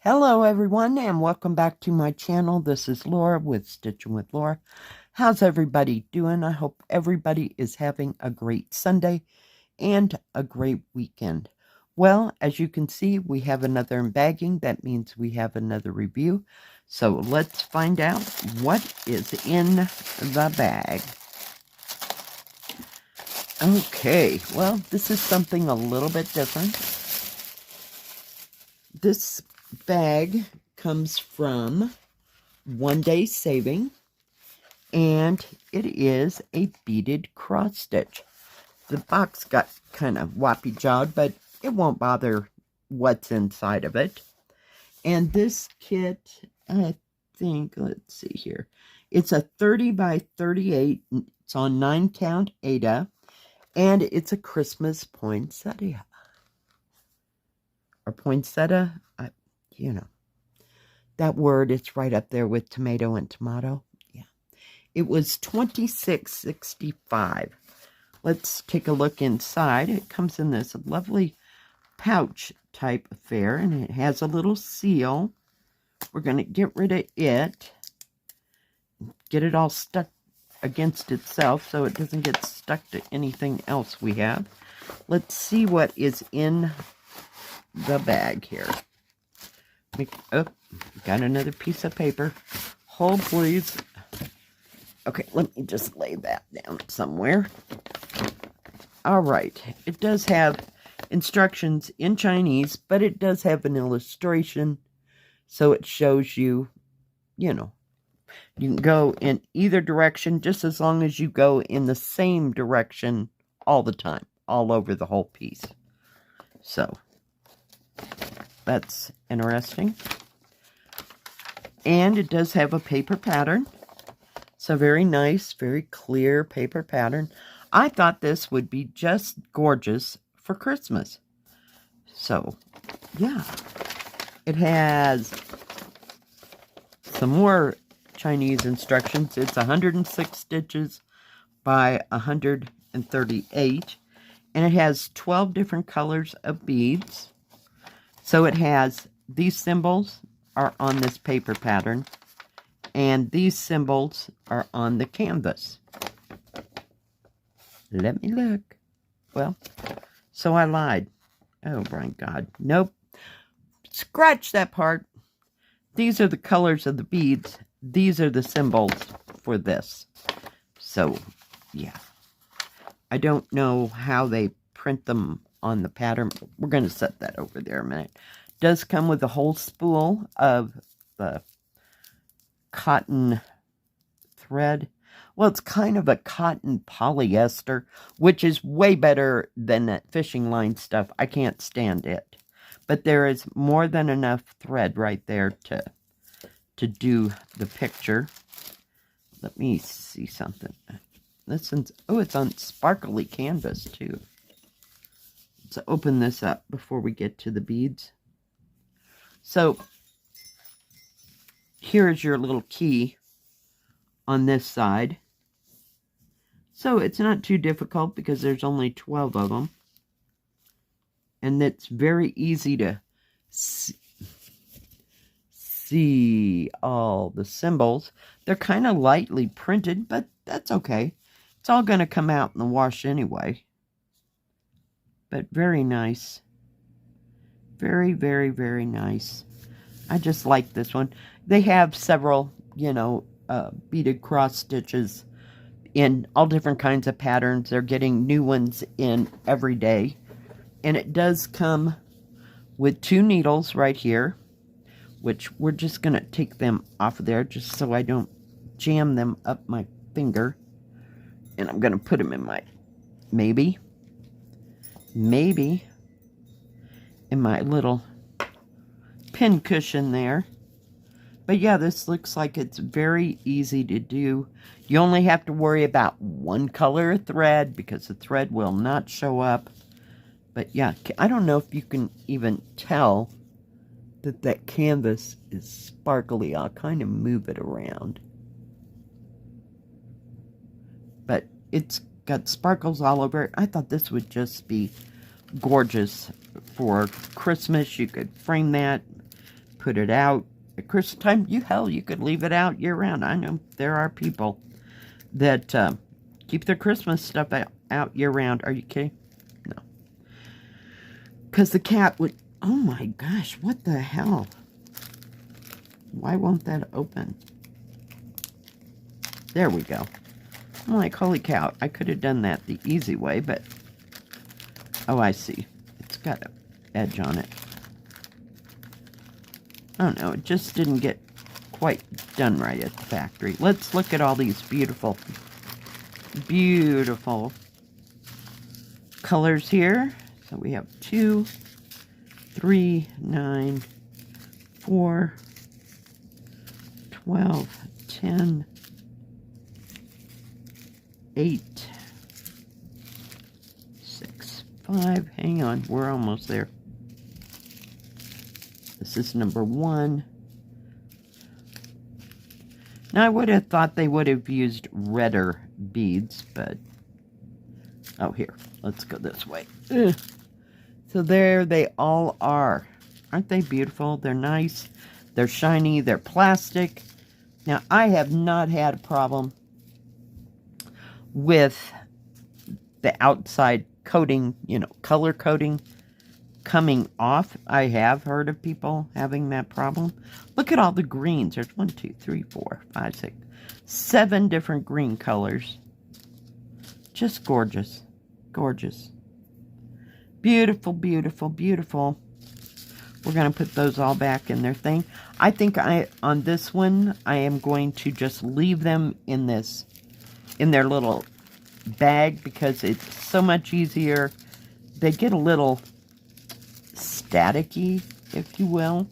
Hello everyone and welcome back to my channel. This is Laura with Stitching with Laura. How's everybody doing? I hope everybody is having a great Sunday and a great weekend. Well, as you can see, we have another embagging. That means we have another review. So let's find out what is in the bag. Okay, well, this is something a little bit different. This bag comes from OneDaySaving, and it is a beaded cross stitch. The box got kind of wappy jawed, but it won't bother what's inside of it. And this kit, I think, let's see here, it's a 30 by 38. It's on 9 count Ada, and it's a Christmas poinsettia. Or poinsettia, you know, that word, it's right up there with tomato and tomato. Yeah. It was $26.65. Let's take a look inside. It comes in this lovely pouch type affair, and it has a little seal. We're going to get rid of it. Get it all stuck against itself so it doesn't get stuck to anything else we have. Let's see what is in the bag here. Oh, got another piece of paper. Hold, please. Okay, let me just lay that down somewhere. All right. It does have instructions in Chinese, but it does have an illustration. So it shows you, you know, you can go in either direction just as long as you go in the same direction all the time, all over the whole piece. So that's interesting. And it does have a paper pattern. So very nice, very clear paper pattern. I thought this would be just gorgeous for Christmas. So, yeah. It has some more Chinese instructions. It's 106 stitches by 138. And it has 12 different colors of beads. So it has, these symbols are on this paper pattern, and these symbols are on the canvas. Let me look. Well, so I lied. Oh my God. Nope. Scratch that part. These are the colors of the beads. These are the symbols for this. So, yeah. I don't know how they print them on the pattern. We're going to set that over there a minute. It does come with a whole spool of the cotton thread. Well, it's kind of a cotton polyester, which is way better than that fishing line stuff. I can't stand it. But there is more than enough thread right there to do the picture. Let me see something. This one's, oh, it's on sparkly canvas too. Let's open this up before we get to the beads. So here's your little key on this side. So it's not too difficult because there's only 12 of them. And it's very easy to see all the symbols. They're kind of lightly printed, but that's okay. It's all going to come out in the wash anyway. But very nice. Very, very, very nice. I just like this one. They have several, you know, beaded cross stitches in all different kinds of patterns. They're getting new ones in every day. And it does come with 2 needles right here, which we're just going to take them off of there just so I don't jam them up my finger. And I'm going to put them in my, maybe, in my little pin cushion there. But yeah, this looks like it's very easy to do. You only have to worry about one color of thread because the thread will not show up. But yeah, I don't know if you can even tell that that canvas is sparkly. I'll kind of move it around. But it's got sparkles all over it. I thought this would just be gorgeous for Christmas. You could frame that, put it out at Christmas time. You could leave it out year round. I know there are people that keep their Christmas stuff out year round. Are you kidding? No. Because the cat would... Oh my gosh, what the hell? Why won't that open? There we go. I'm like, holy cow, I could have done that the easy way, but... Oh, I see. It's got an edge on it. I don't know, it just didn't get quite done right at the factory. Let's look at all these beautiful, beautiful colors here. So we have 2, 3, 9, 4, 12, 10, 8, 6, 5. Hang on, we're almost there. This is number 1. Now, I would have thought they would have used redder beads, but... Oh, here. Let's go this way. Ugh. So there they all are. Aren't they beautiful? They're nice. They're shiny. They're plastic. Now, I have not had a problem with the outside coating, you know, color coating coming off. I have heard of people having that problem. Look at all the greens. There's 1, 2, 3, 4, 5, 6, 7 different green colors. Just gorgeous. Gorgeous. Beautiful, beautiful, beautiful. We're going to put those all back in their thing. I think on this one, I am going to just leave them in their little bag because it's so much easier. They get a little staticky, if you will.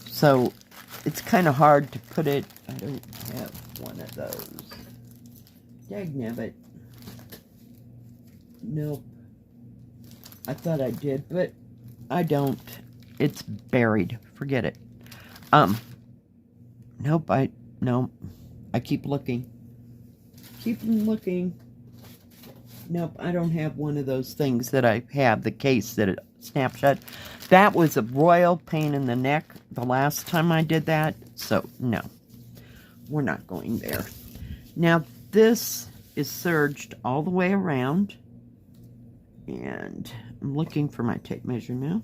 So it's kind of hard to put it. I don't have one of those. Dagnabbit. Nope. I thought I did, but I don't. It's buried. Forget it. Nope, no. I keep looking. Keep looking. Nope, I don't have one of those things that I have, the case that it snaps shut. That was a royal pain in the neck the last time I did that, so no. We're not going there. Now, this is serged all the way around. And I'm looking for my tape measure now.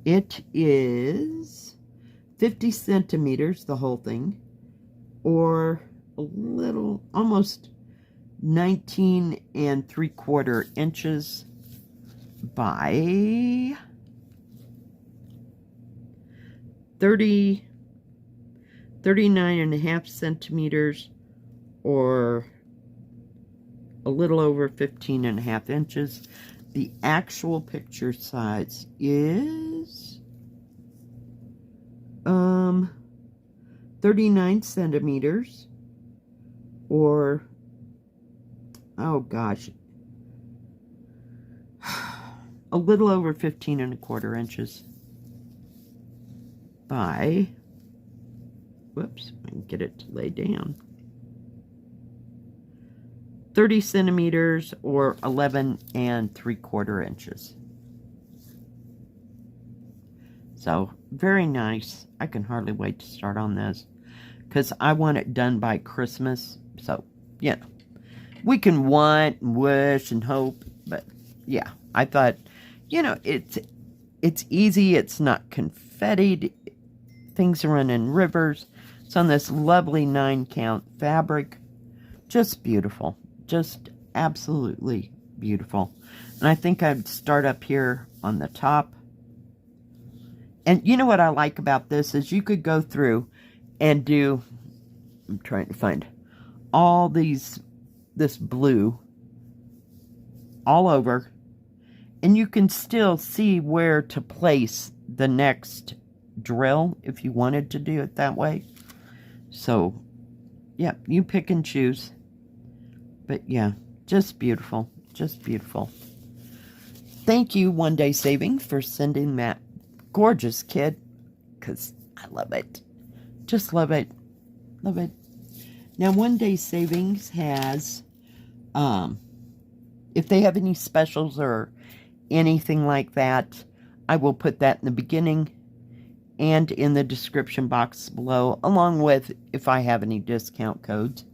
It is 50 centimeters, the whole thing, or a little, almost 19 3/4 inches by 39.5 centimeters, or a little over 15.5 inches. The actual picture size is 39 centimeters, or oh gosh, a little over 15.25 inches by, whoops, I can get it to lay down, 30 centimeters, or 11 3/4 inches. So, very nice. I can hardly wait to start on this, because I want it done by Christmas. So, you know, we can want and wish and hope, but yeah, I thought, you know, it's easy. It's not confettied. Things are running rivers. It's on this lovely 9-count fabric. Just beautiful. Just absolutely beautiful. And I think I'd start up here on the top. And you know what I like about this is you could go through and do, I'm trying to find all this blue all over, and you can still see where to place the next drill if you wanted to do it that way. So, yeah, you pick and choose. But yeah, just beautiful. Just beautiful. Thank you, OneDaySaving, for sending that gorgeous kit, because I love it. Just love it. Love it. Now, OneDaySavings has, if they have any specials or anything like that, I will put that in the beginning and in the description box below, along with if I have any discount codes.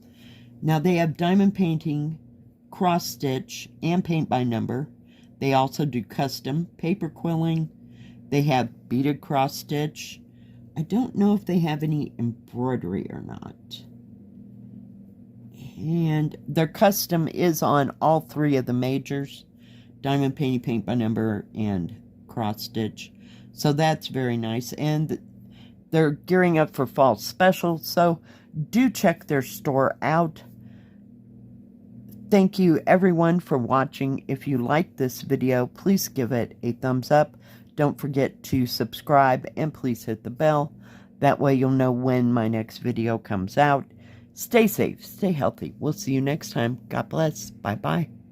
Now they have diamond painting, cross stitch, and paint by number. They also do custom paper quilling. They have beaded cross stitch. I don't know if they have any embroidery or not. And their custom is on all three of the majors: diamond painting, paint by number, and cross stitch. So that's very nice. And they're gearing up for fall specials, so do check their store out. Thank you everyone for watching. If you liked this video, please give it a thumbs up. Don't forget to subscribe and please hit the bell. That way you'll know when my next video comes out. Stay safe, stay healthy. We'll see you next time. God bless. Bye-bye.